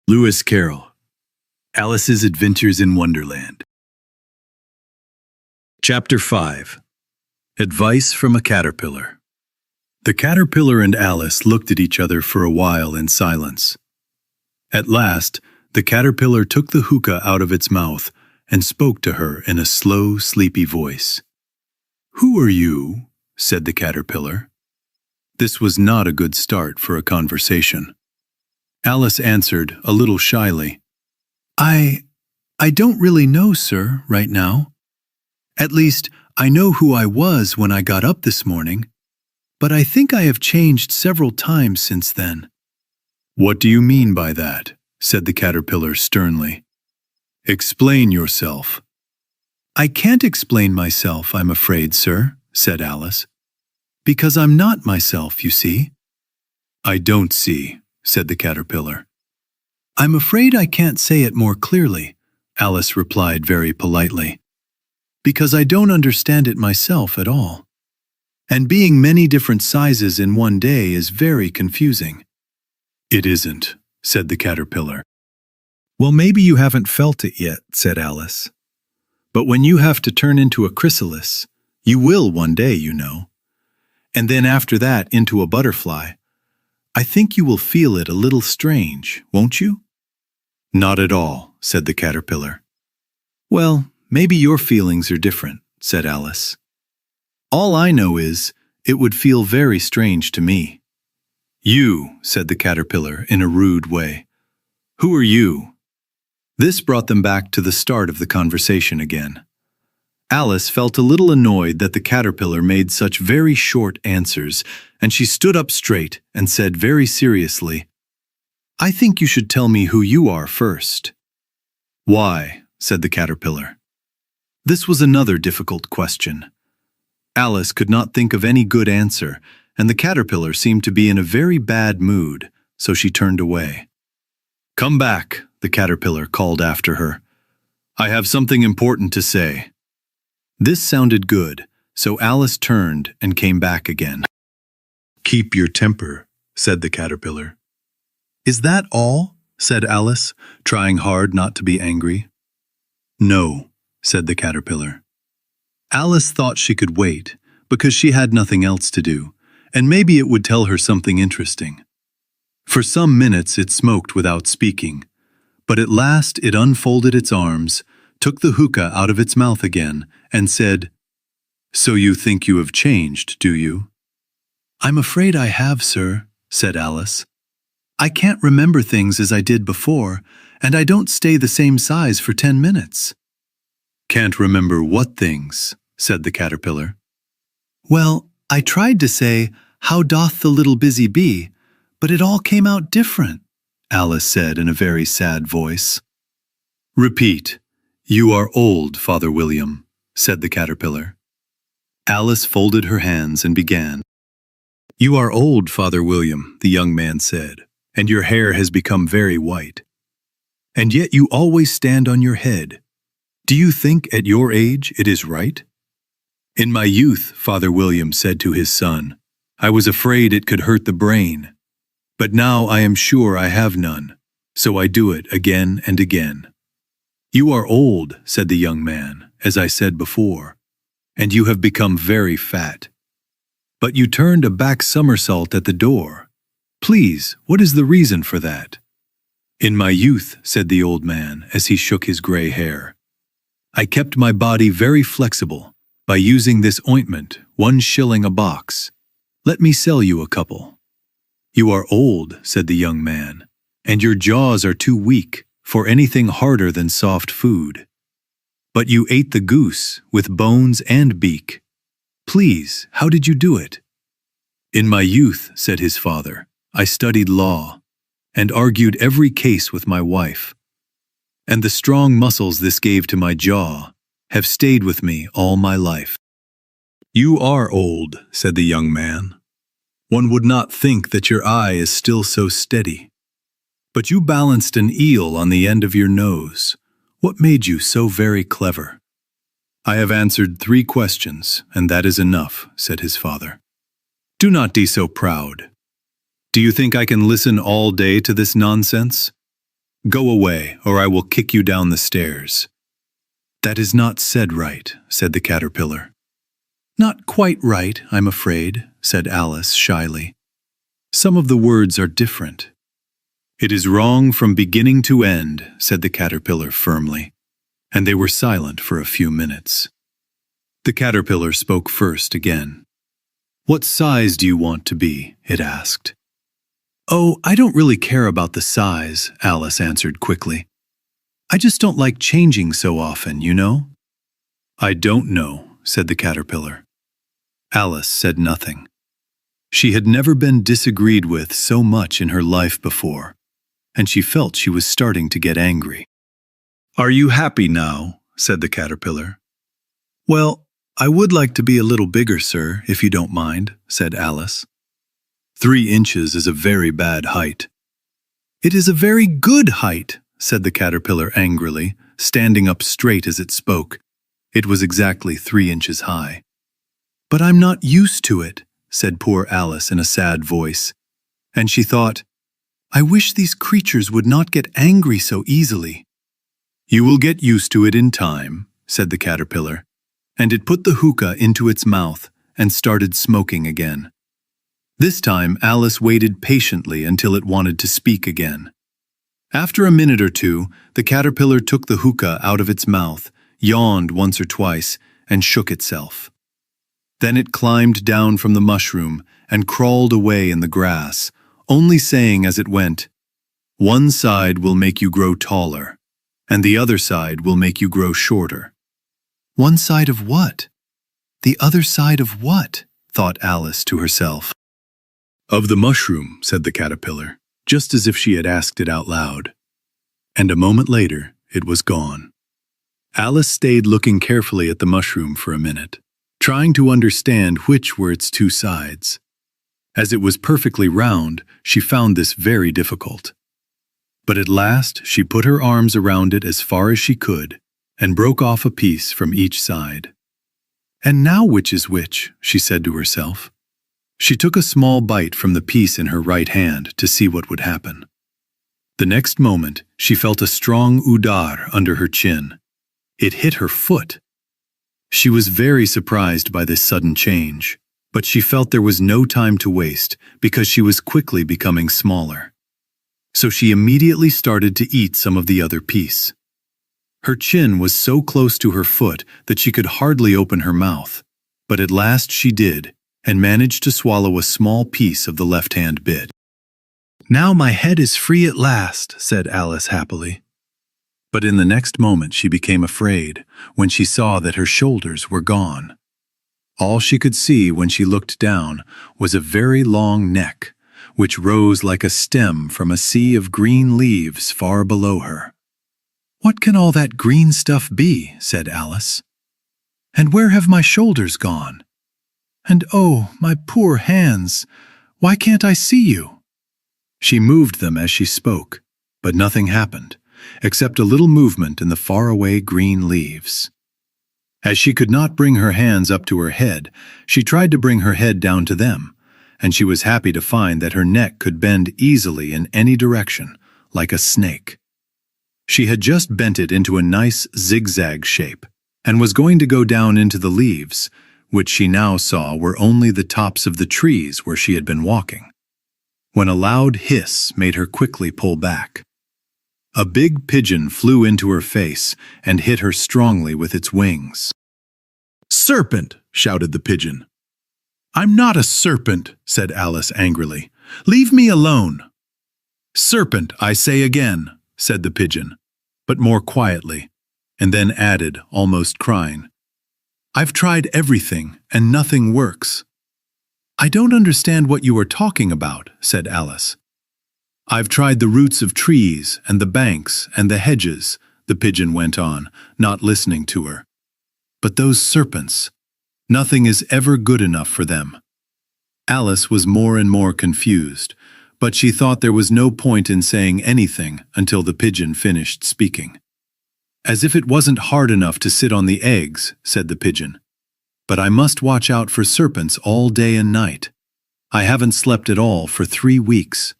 Lewis Carroll, Alice's Adventures in Wonderland. Chapter 5. Advice from a Caterpillar. The caterpillar and Alice looked at each other for a while in silence. At last, the caterpillar took the hookah out of its mouth and spoke to her in a slow, sleepy voice. "Who are you?" said the caterpillar. This was not a good start for a conversation. Alice answered, a little shyly, I don't really know, sir, right now. At least, I know who I was when I got up this morning, but I think I have changed several times since then." "What do you mean by that?" said the caterpillar sternly. "Explain yourself." "I can't explain myself, I'm afraid, sir," said Alice, "because I'm not myself, you see." "I don't see," said the caterpillar. "I'm afraid I can't say it more clearly," Alice replied very politely, "because I don't understand it myself at all. And being many different sizes in one day is very confusing." "It isn't," said the caterpillar. "Well, maybe you haven't felt it yet," said Alice. "But when you have to turn into a chrysalis, you will one day, you know. And then after that into a butterfly, I think you will feel it a little strange, won't you?" "Not at all," said the caterpillar. "Well, maybe your feelings are different," said Alice. "All I know is, it would feel very strange to me." "You," said the caterpillar in a rude way. "Who are you?" This brought them back to the start of the conversation again. Alice felt a little annoyed that the caterpillar made such very short answers, and she stood up straight and said very seriously, "I think you should tell me who you are first." "Why?" said the caterpillar. This was another difficult question. Alice could not think of any good answer, and the caterpillar seemed to be in a very bad mood, so she turned away. "Come back," the caterpillar called after her. "I have something important to say." This sounded good, so Alice turned and came back again. "Keep your temper," said the caterpillar. "Is that all?" said Alice, trying hard not to be angry. "No," said the caterpillar. Alice thought she could wait, because she had nothing else to do, and maybe it would tell her something interesting. For some minutes it smoked without speaking, but at last it unfolded its arms, took the hookah out of its mouth again, and said, "So you think you have changed, do you?" "I'm afraid I have, sir," said Alice. "I can't remember things as I did before, and I don't stay the same size for 10 minutes. "Can't remember what things?" said the caterpillar. "Well, I tried to say, 'How doth the little busy bee?' but it all came out different," Alice said in a very sad voice. "Repeat, 'You are old, Father William,'" said the caterpillar. Alice folded her hands and began. "You are old, Father William," the young man said, "and your hair has become very white. And yet you always stand on your head. Do you think at your age it is right?" "In my youth," Father William said to his son, "I was afraid it could hurt the brain. But now I am sure I have none, so I do it again and again." "You are old," said the young man, "as I said before, and you have become very fat. But you turned a back somersault at the door. Please, what is the reason for that?" "In my youth," said the old man as he shook his gray hair, "I kept my body very flexible by using this ointment, 1 shilling a box. Let me sell you a couple." "You are old," said the young man, "and your jaws are too weak for anything harder than soft food. But you ate the goose with bones and beak. Please, how did you do it?" "In my youth," said his father, "I studied law and argued every case with my wife. And the strong muscles this gave to my jaw have stayed with me all my life." "You are old," said the young man. "One would not think that your eye is still so steady. But you balanced an eel on the end of your nose. What made you so very clever?" "I have answered 3 questions, and that is enough," said his father. "Do not be so proud. Do you think I can listen all day to this nonsense?" Go away, or I will kick you down the stairs." "That is not said right," said the caterpillar. "Not quite right, I'm afraid," said Alice shyly. "Some of the words are different." "It is wrong from beginning to end," said the caterpillar firmly, and they were silent for a few minutes. The caterpillar spoke first again. "What size do you want to be?" it asked. "Oh, I don't really care about the size," Alice answered quickly. "I just don't like changing so often, you know?" "I don't know," said the caterpillar. Alice said nothing. She had never been disagreed with so much in her life before, and she felt she was starting to get angry. "Are you happy now?" said the caterpillar. "Well, I would like to be a little bigger, sir, if you don't mind," said Alice. 3 inches is a very bad height. "It is a very good height," said the caterpillar angrily, standing up straight as it spoke. It was exactly 3 inches high. "But I'm not used to it," said poor Alice in a sad voice, and she thought, "I wish these creatures would not get angry so easily." "You will get used to it in time," said the caterpillar, and it put the hookah into its mouth and started smoking again. This time Alice waited patiently until it wanted to speak again. After a minute or two, the caterpillar took the hookah out of its mouth, yawned once or twice, and shook itself. Then it climbed down from the mushroom and crawled away in the grass, only saying as it went, "One side will make you grow taller, and the other side will make you grow shorter." "One side of what? The other side of what?" thought Alice to herself. "Of the mushroom," said the caterpillar, just as if she had asked it out loud. And a moment later, it was gone. Alice stayed looking carefully at the mushroom for a minute, trying to understand which were its 2 sides. As it was perfectly round, she found this very difficult. But at last she put her arms around it as far as she could and broke off a piece from each side. "And now which is which?" she said to herself. She took a small bite from the piece in her right hand to see what would happen. The next moment, she felt a strong udar under her chin. It hit her foot. She was very surprised by this sudden change, but she felt there was no time to waste because she was quickly becoming smaller. So she immediately started to eat some of the other piece. Her chin was so close to her foot that she could hardly open her mouth, but at last she did, and managed to swallow a small piece of the left-hand bit. "Now my head is free at last," said Alice happily. But in the next moment she became afraid when she saw that her shoulders were gone. All she could see when she looked down was a very long neck, which rose like a stem from a sea of green leaves far below her. "What can all that green stuff be?" said Alice. "And where have my shoulders gone? And oh, my poor hands, why can't I see you?" She moved them as she spoke, but nothing happened, except a little movement in the faraway green leaves. As she could not bring her hands up to her head, she tried to bring her head down to them, and she was happy to find that her neck could bend easily in any direction, like a snake. She had just bent it into a nice zigzag shape, and was going to go down into the leaves, which she now saw were only the tops of the trees where she had been walking, when a loud hiss made her quickly pull back. A big pigeon flew into her face and hit her strongly with its wings. "Serpent!" shouted the pigeon. "I'm not a serpent," said Alice angrily. "Leave me alone." "Serpent, I say again," said the pigeon, but more quietly, and then added, almost crying, "I've tried everything, and nothing works." "I don't understand what you are talking about," said Alice. "I've tried the roots of trees, and the banks, and the hedges," the pigeon went on, not listening to her. "But those serpents, nothing is ever good enough for them." Alice was more and more confused, but she thought there was no point in saying anything until the pigeon finished speaking. "As if it wasn't hard enough to sit on the eggs," said the pigeon. "But I must watch out for serpents all day and night. I haven't slept at all for 3 weeks."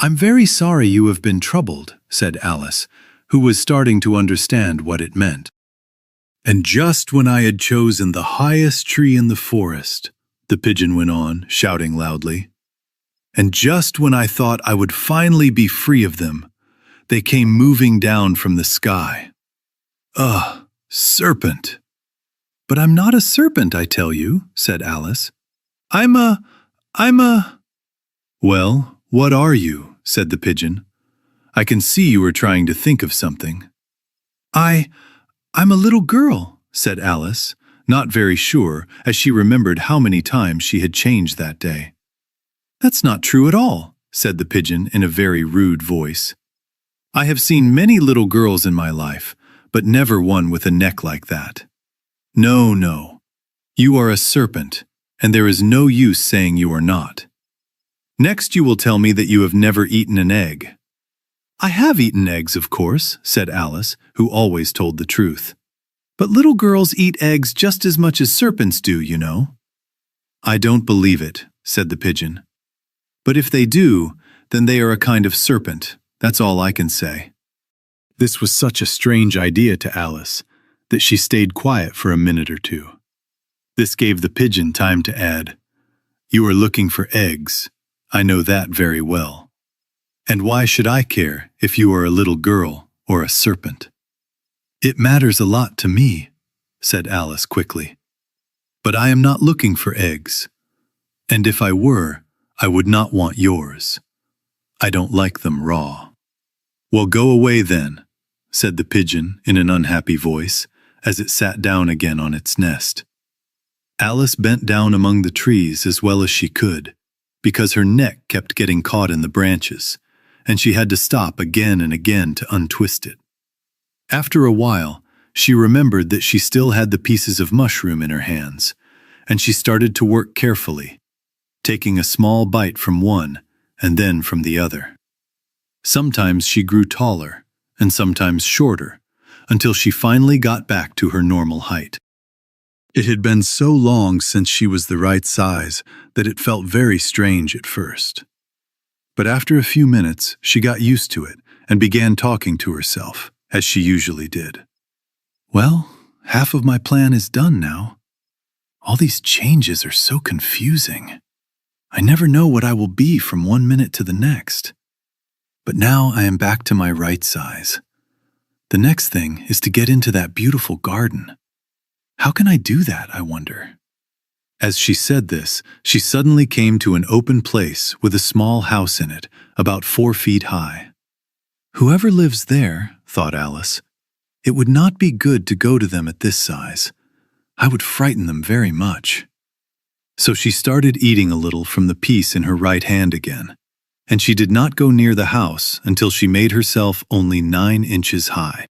"I'm very sorry you have been troubled," said Alice, who was starting to understand what it meant. "And just when I had chosen the highest tree in the forest," the pigeon went on, shouting loudly, "and just when I thought I would finally be free of them, they came moving down from the sky. Ugh, serpent!" "But I'm not a serpent, I tell you," said Alice. I'm a... "Well, what are you?" said the pigeon. "I can see you are trying to think of something." I'm a little girl," said Alice, not very sure, as she remembered how many times she had changed that day. "That's not true at all," said the pigeon in a very rude voice. "I have seen many little girls in my life, but never one with a neck like that. No, no. You are a serpent, and there is no use saying you are not. Next you will tell me that you have never eaten an egg." "I have eaten eggs, of course," said Alice, who always told the truth. "But little girls eat eggs just as much as serpents do, you know." "I don't believe it," said the pigeon. "But if they do, then they are a kind of serpent. That's all I can say." This was such a strange idea to Alice that she stayed quiet for a minute or two. This gave the pigeon time to add, "You are looking for eggs. I know that very well. And why should I care if you are a little girl or a serpent?" "It matters a lot to me," said Alice quickly. "But I am not looking for eggs. And if I were, I would not want yours. I don't like them raw." "Well, go away then," said the pigeon in an unhappy voice, as it sat down again on its nest. Alice bent down among the trees as well as she could, because her neck kept getting caught in the branches, and she had to stop again and again to untwist it. After a while, she remembered that she still had the pieces of mushroom in her hands, and she started to work carefully, taking a small bite from one and then from the other. Sometimes she grew taller, and sometimes shorter, until she finally got back to her normal height. It had been so long since she was the right size that it felt very strange at first. But after a few minutes, she got used to it and began talking to herself, as she usually did. "Well, half of my plan is done now. All these changes are so confusing. I never know what I will be from one minute to the next. But now I am back to my right size. The next thing is to get into that beautiful garden. How can I do that, I wonder?" As she said this, she suddenly came to an open place with a small house in it, about 4 feet high. "Whoever lives there," thought Alice, "it would not be good to go to them at this size. I would frighten them very much." So she started eating a little from the piece in her right hand again, and she did not go near the house until she made herself only 9 inches high.